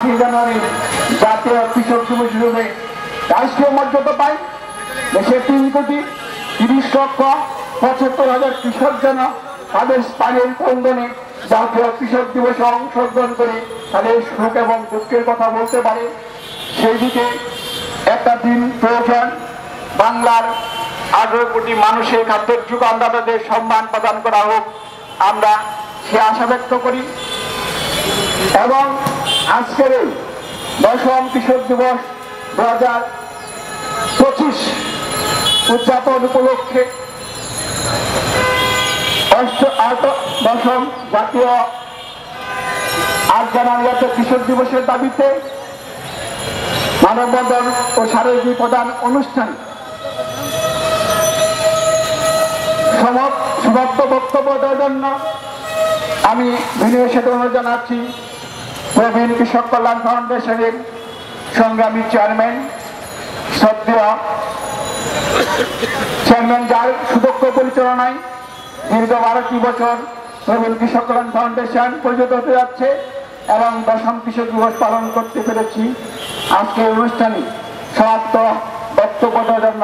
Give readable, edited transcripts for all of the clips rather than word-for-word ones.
5ই জানুয়ারি জাতীয় কৃষক দিবস হিসেবে রাষ্ট্রীয় মর্যাদা পায়। দেশে 3,30,75,000 কৃষক যেন তাদের স্থানীয় ক্রন্দনে জাতীয় কৃষক দিবসে অংশগ্রহণ করে তাদের সুখ এবং দুঃখের কথা বলতে পারে। সেই দিকে একটা দিন প্রয়োজন। বাংলার 18 কোটি মানুষের খাদ্যের যোগানদাতাদের সম্মান প্রদান করা হোক, আমরা সে আশা ব্যক্ত করি। এবং আজকের এই 10ম কৃষক দিবস 2025 উদযাপন উপলক্ষে 10ম জাতীয় 8 জানুয়ারি কৃষক দিবসের দাবিতে মানববন্ধন ও স্মারকী প্রদান অনুষ্ঠান সমাপ্ত বক্তব্য দেওয়ার জন্য আমি বিনয়ের সাথে অনুরোধ জানাচ্ছি প্রবীণ কৃষক কল্যাণ ফাউন্ডেশনের সংগ্রামী চেয়ারম্যান, শ্রদ্ধেয় চেয়ারম্যান, যার সুদক্ষ পরিচালনায় দীর্ঘ 12টি বছর প্রবীণ কৃষক কল্যাণ ফাউন্ডেশন পরিচালিত হতে যাচ্ছে এবং 10ম কৃষক দিবস পালন করতে পেরেছি। আজকে অনুষ্ঠানে সমাপ্ত বক্তব্য দেওয়ার জন্য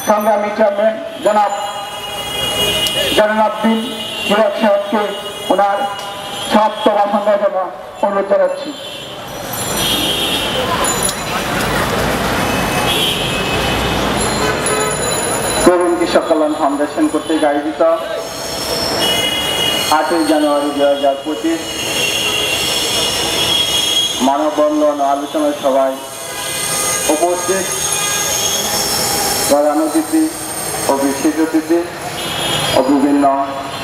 সংগ্রামী চেয়ারম্যান জনাব জয়নালউদ্দিন হীরক সাহেবকে ওনার সমাপ্ত ভাষণ দেওয়ার জন্য অনুরোধ জানাচ্ছি। প্রবীণ কৃষক কল্যাণ ফাউন্ডেশন কর্তৃক আয়োজিত 8ই জানুয়ারি 2025 মানববন্ধন আলোচনা সভায় উপস্থিত প্রধান অতিথি ও বিশেষ অতিথি ও বিভিন্ন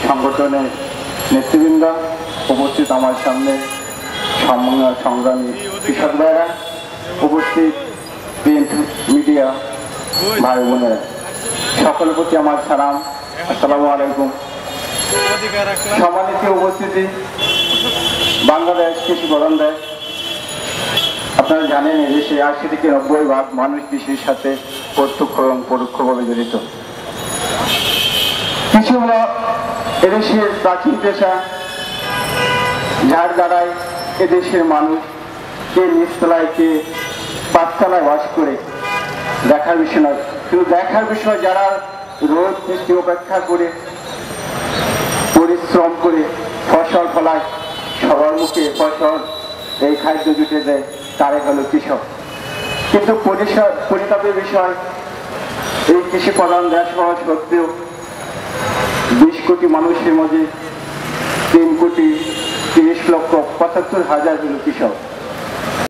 সংগঠনের নেতৃবৃন্দ, উপস্থিত আমার সামনে সংগ্রামী কৃষক ভাইরা, উপস্থিত প্রিন্ট মিডিয়া ভাই বোনেরা, সকলের প্রতি আমার সালাম, আসসালামু আলাইকুম। সম্মানিত উপস্থিতি, বাংলাদেশ কৃষি প্রধান দেশ। আপনারা জানেন এদেশে 80 থেকে 90% মানুষ কৃষির সাথে প্রত্যক্ষ এবং পরোক্ষভাবে জড়িত। কৃষি হল এদেশের প্রাচীন পেশা, যার দ্বারাই এদেশের মানুষ কে নিচতলায় কে পাঁচতলায় বাস করে দেখার বিষয় নয়, কিন্তু দেখার বিষয় যারা রোদ বৃষ্টি উপেক্ষা করে পরিশ্রম করে ফসল ফলায়, সবার মুখে ফসল এই খাদ্য জুটে দেয়, তারে হলো কৃষক। কিন্তু পরিতাপের বিষয়, এই কৃষি প্রধান দেশ হওয়া সত্ত্বেও 20 কোটি মানুষের মধ্যে 3,30,75,000 হলো কৃষক।